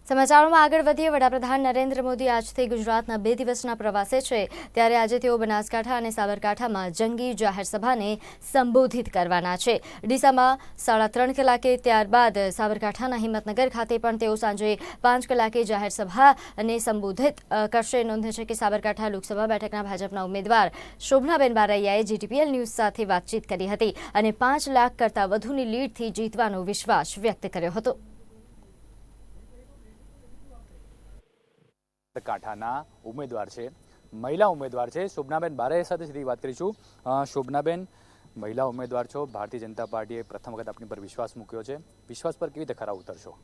સમાચારોમાં આગળ વધીએ. વડાપ્રધાન નરેન્દ્ર મોદી આજથી ગુજરાતના 2 દિવસના પ્રવાસે છે, ત્યારે આજે તેઓ બનાસકાંઠા અને સાબરકાંઠામાં જંગી જાહેર સભાને સંબોધિત કરવાના છે. ડીસામાં 3:30 કલાકે, ત્યારબાદ સાબરકાંઠાના હિંમતનગર ખાતે પણ તેઓ સાંજે 5 કલાકે જાહેર સભાને સંબોધિત કરશે. નોંધે છે કે સાબરકાંઠા લોકસભા બેઠકના ભાજપના ઉમેદવાર શોભનાબેન બારૈયાએ જીટીપીએલ ન્યૂઝ સાથે વાતચીત કરી હતી અને 5 લાખ કરતાં વધુની લીડથી જીતવાનો વિશ્વાસ વ્યક્ત કર્યો હતો. કાંઠાના ઉમેદવાર છે, મહિલા ઉમેદવાર છે શોભનાબેન બારૈયા સાથે સીધી વાત કરીશું. શોભનાબેન, મહિલા ઉમેદવાર છો, ભારતીય જનતા પાર્ટીએ પ્રથમ વખત આપની પર વિશ્વાસ મૂક્યો છે. વિશ્વાસ પર કેવી રીતે ખરા ઉતરશો?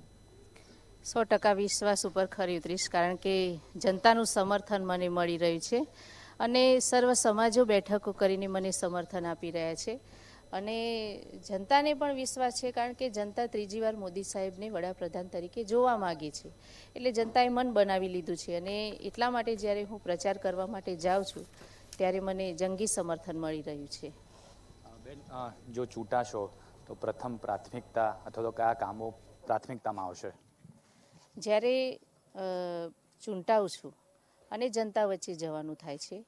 100% વિશ્વાસ ઉપર ખરી ઉતરીશ, કારણ કે જનતાનું સમર્થન મને મળી રહ્યું છે અને સર્વ સમાજો બેઠકો કરીને મને સમર્થન આપી રહ્યા છે અને જનતાને પણ વિશ્વાસ છે, કારણ કે જનતા ત્રીજી વાર મોદી સાહેબને વડાપ્રધાન તરીકે જોવા માગે છે. એટલે જનતાએ મન બનાવી લીધું છે અને એટલા માટે જ્યારે હું પ્રચાર કરવા માટે જાઉં છું ત્યારે મને જંગી સમર્થન મળી રહ્યું છે. બેન, જો ચૂંટાશો તો પ્રથમ પ્રાથમિકતા અથવા તો કયા કામો પ્રાથમિકતામાં આવશે? જ્યારે ચૂંટાઉં છું અને જનતા વચ્ચે જવાનું થાય છે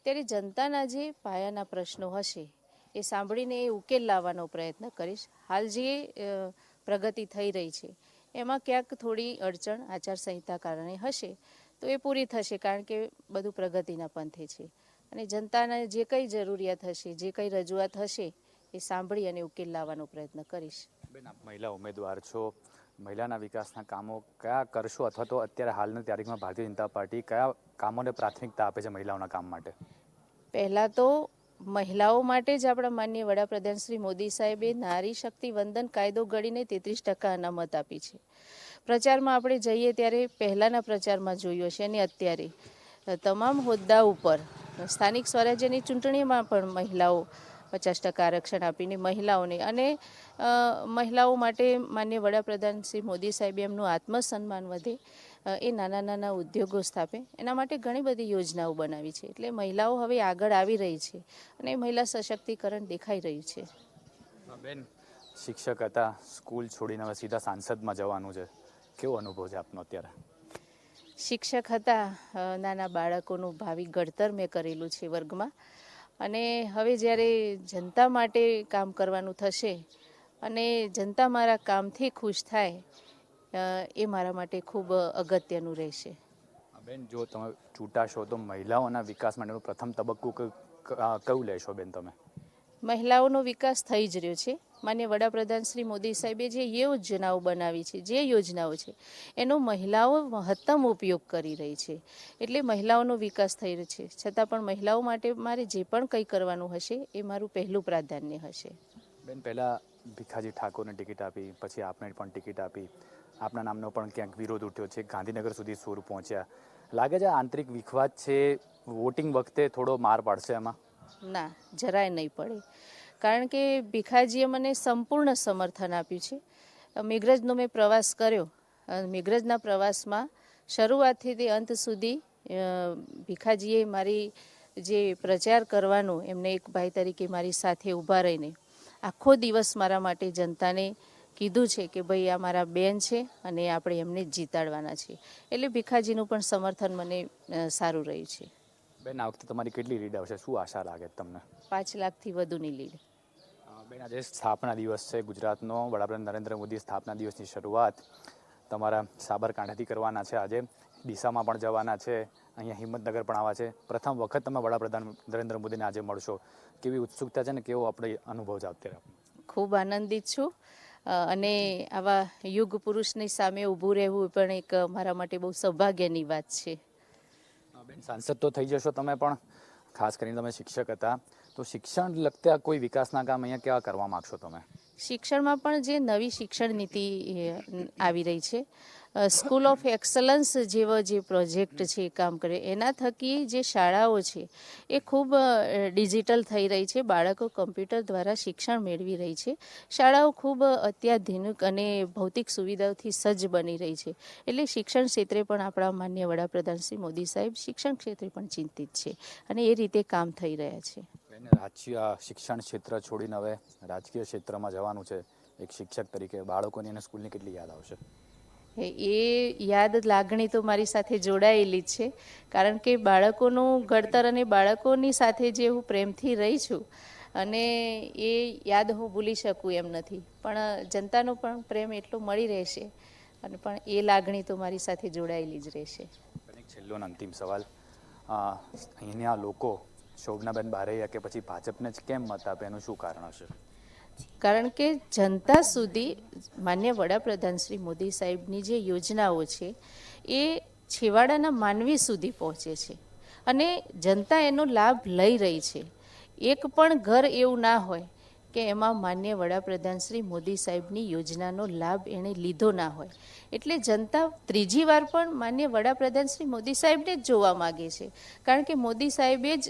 ત્યારે જનતાના જે પાયાના પ્રશ્નો હશે એ સાંભળીને એ ઉકેલ લાવવાનો પ્રયત્ન કરીશ. હાલ જે પ્રગતિ થઈ રહી છે એમાં ક્યાંક થોડી અડચણ આચારસંહિતા કારણે હશે તો એ પૂરી થશે, કારણ કે બધું પ્રગતિના પંથે છે અને જનતાને જે કંઈ જરૂરિયાત હશે, જે કંઈ રજૂઆત હશે એ સાંભળી અને ઉકેલ લાવવાનો પ્રયત્ન કરીશ. બેન, આપ મહિલા ઉમેદવાર છો, મહિલાના વિકાસના કામો કયા કરશો અથવા તો અત્યારે હાલની તારીખમાં ભારતીય જનતા પાર્ટી કયા કામોને પ્રાથમિકતા આપે છે મહિલાઓના કામ માટે? પહેલાં તો મહિલાઓ માટે જ આપણા માનનીય વડાપ્રધાન શ્રી મોદી સાહેબે નારી શક્તિ વંદન કાયદો ઘડીને 33% અનામત આપી છે. પ્રચારમાં આપણે જઈએ ત્યારે પહેલાંના પ્રચારમાં જોયું હશે અને અત્યારે તમામ હોદ્દા ઉપર સ્થાનિક સ્વરાજ્યની ચૂંટણીમાં પણ મહિલાઓ 50% આરક્ષણ આપીને મહિલાઓને અને મહિલાઓ માટે માનનીય વડાપ્રધાન શ્રી મોદી સાહેબે એમનું આત્મસન્માન વધે, એ નાના નાના ઉદ્યોગો સ્થાપે, એના માટે ઘણી બધી યોજનાઓ બનાવી છે. એટલે મહિલાઓ હવે આગળ આવી રહી છે અને મહિલા સશક્તિકરણ દેખાઈ રહ્યું છે. બેન, શિક્ષક હતા, સ્કૂલ છોડીને હવે સીધા સાંસદમાં જવાનું છે, કેવો અનુભવ છે આપનો અત્યારે? શિક્ષક હતા, નાના બાળકોનું ભાવિ ઘડતર મેં કરેલું છે વર્ગમાં, અને હવે જ્યારે જનતા માટે કામ કરવાનું થશે અને જનતા મારા કામથી ખુશ થાય એ મારા માટે ખૂબ અગત્યનું રહેશે. બેન, જો તમે ચૂંટાશો તો મહિલાઓના વિકાસ માટેનું પ્રથમ તબક્કું કયું લેશો બેન તમે? મહિલાઓનો વિકાસ થઈ જ રહ્યો છે. માનનીય વડાપ્રધાન શ્રી મોદી સાહેબે જે યોજનાઓ બનાવી છે, જે યોજનાઓ છે એનો મહિલાઓ મહત્તમ ઉપયોગ કરી રહી છે. એટલે મહિલાઓનો વિકાસ થઈ રહ્યો છે, છતાં પણ મહિલાઓ માટે મારે જે પણ કંઈ કરવાનું હશે એ મારું પહેલું પ્રાધાન્ય હશે. બેન, પહેલાં ભીખાજી ઠાકોરને ટિકિટ આપી, પછી આપને પણ ટિકિટ આપી, આપના નામનો પણ ક્યાંક વિરોધ ઉઠ્યો છે, ગાંધીનગર સુધી સૂર પહોંચ્યા. લાગે છે આંતરિક વિખવાદ છે, વોટિંગ વખતે થોડો માર પાડશે એમાં? ના, જરાય નહીં પડે, કારણ કે ભીખાજીએ મને સંપૂર્ણ સમર્થન આપ્યું છે. મેઘરજનો મેં પ્રવાસ કર્યો, મેઘરજના પ્રવાસમાં શરૂઆતથી તે અંત સુધી ભીખાજીએ મારી જે પ્રચાર કરવાનો એમને એક ભાઈ તરીકે મારી સાથે ઊભા રહીને આખો દિવસ મારા માટે જનતાને કીધું છે કે ભાઈ આ મારા બેન છે અને આપણે એમને જ જીતાડવાના છે. એટલે ભીખાજીનું પણ સમર્થન મને સારું રહ્યું છે. બેન, આ વખતે તમારી કેટલી લીડ આવશે, શું આશા લાગે તમને? 5 લાખથી વધુની લીડ. બેન, આજે સ્થાપના દિવસ છે ગુજરાતનો. વડાપ્રધાન નરેન્દ્ર મોદી સ્થાપના દિવસની શરૂઆત તમારા સાબરકાંઠાથી કરવાના છે. આજે ડીસામાં પણ જવાના છે, અહીંયા હિંમતનગર પણ આવવા છે. પ્રથમ વખત તમે વડાપ્રધાન નરેન્દ્ર મોદીને આજે મળશો, કેવી ઉત્સુકતા છે ને કેવો આપણે અનુભવ છે અત્યારે? ખૂબ આનંદિત છું અને આવા યુગ પુરુષની સામે ઊભું રહેવું પણ એક મારા માટે બહુ સૌભાગ્યની વાત છે. બેન, સાંસદ તો થઈ જશો તમે, પણ ખાસ કરીને તમે શિક્ષક હતા, તો શિક્ષણ લગતા કોઈ વિકાસના કામ અહીંયા કેવા કરવા માગશો તમે? શિક્ષણમાં પણ જે નવી શિક્ષણ નીતિ આવી રહી છે, સ્કૂલ ઓફ એક્સલન્સ જેવો જે પ્રોજેક્ટ છે એ કામ કરે, એના થકી જે શાળાઓ છે એ ખૂબ ડિજિટલ થઈ રહી છે. બાળકો કમ્પ્યુટર દ્વારા શિક્ષણ મેળવી રહી છે. શાળાઓ ખૂબ અત્યાધુનિક અને ભૌતિક સુવિધાઓથી સજ્જ બની રહી છે. એટલે શિક્ષણ ક્ષેત્રે પણ આપણા માનનીય વડાપ્રધાન શ્રી મોદી સાહેબ શિક્ષણ ક્ષેત્રે પણ ચિંતિત છે અને એ રીતે કામ થઈ રહ્યા છે. રાજકીય શિક્ષણ ક્ષેત્ર છોડીને હવે રાજકીય ક્ષેત્રમાં જવાનું છે એક શિક્ષક તરીકે, બાળકોની અને સ્કૂલની કેટલી યાદ આવશે? એ યાદ લાગણી તો મારી સાથે જોડાયેલી જ છે, કારણ કે બાળકોનું ઘડતર અને બાળકોની સાથે જે હું પ્રેમથી રહી છું અને એ યાદ હું ભૂલી શકું એમ નથી, પણ જનતાનો પણ પ્રેમ એટલો મળી રહેશે અને પણ એ લાગણી તો મારી સાથે જોડાયેલી જ રહેશે. એક છેલ્લો અને અંતિમ સવાલ, અહીંના લોકો શોભનાબેન બારૈયા કે પછી ભાજપને જ કેમ મત આપે, એનું શું કારણ હશે? કારણ કે જનતા સુધી માન્ય વડાપ્રધાન શ્રી મોદી સાહેબની જે યોજનાઓ છે એ છેવાડાના માનવી સુધી પહોંચે છે અને જનતા એનો લાભ લઈ રહી છે. એક પણ ઘર એવું ના હોય કે એમાં માન્ય વડાપ્રધાન શ્રી મોદી સાહેબની યોજનાનો લાભ એણે લીધો ના હોય. એટલે જનતા ત્રીજી વાર પણ માન્ય વડાપ્રધાન શ્રી મોદી સાહેબને જ જોવા માગે છે, કારણ કે મોદી સાહેબે જ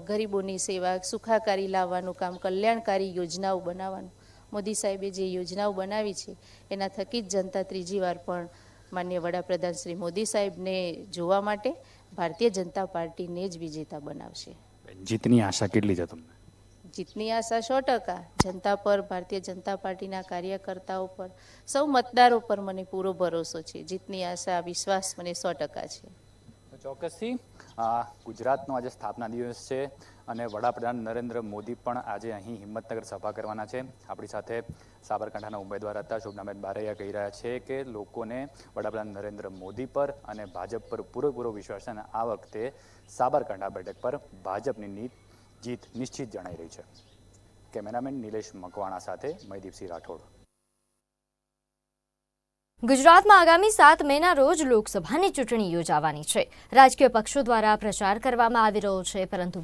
ગરીબોની સેવા, સુખાકારી લાવવાનું કામ, કલ્યાણકારી યોજનાઓ બનાવવાનું, મોદી સાહેબે જે યોજનાઓ બનાવી છે એના થકી જ જનતા ત્રીજી વાર પણ માન્ય વડાપ્રધાન શ્રી મોદી સાહેબને જોવા માટે ભારતીય જનતા પાર્ટીને જ વિજેતા બનાવશે. જીતની આશા કેટલી છે તમને? જીતની આશા 100%. જનતા પર, ભારતીય જનતા પાર્ટીના કાર્યકર્તાઓ પર, સૌ મતદારો પર મને પૂરો ભરોસો છે. જીતની આશા, વિશ્વાસ મને 100% છે. ચોક્કસથી ગુજરાતનો આજે સ્થાપના દિવસ છે અને વડાપ્રધાન નરેન્દ્ર મોદી પણ આજે અહીં હિંમતનગર સભા કરવાના છે. આપણી સાથે સાબરકાંઠાના ઉમેદવાર હતા શોભનાબેન બારૈયા કહી રહ્યા છે કે લોકોને વડાપ્રધાન નરેન્દ્ર મોદી પર અને ભાજપ પર પૂરેપૂરો વિશ્વાસ છે અને આ વખતે સાબરકાંઠા બેઠક પર ભાજપની જીત નિશ્ચિત જણાઈ રહી છે. કેમેરામેન નિલેશ મકવાણા સાથે મયદીપસિંહ રાઠોડ. ગુજરાતમાં આગામી 7 મેના રોજ લોકસભાની ચૂંટણી યોજાવાની છે. રાજકીય પક્ષો દ્વારા પ્રચાર કરવામાં આવી રહ્યો છે, પરંતુ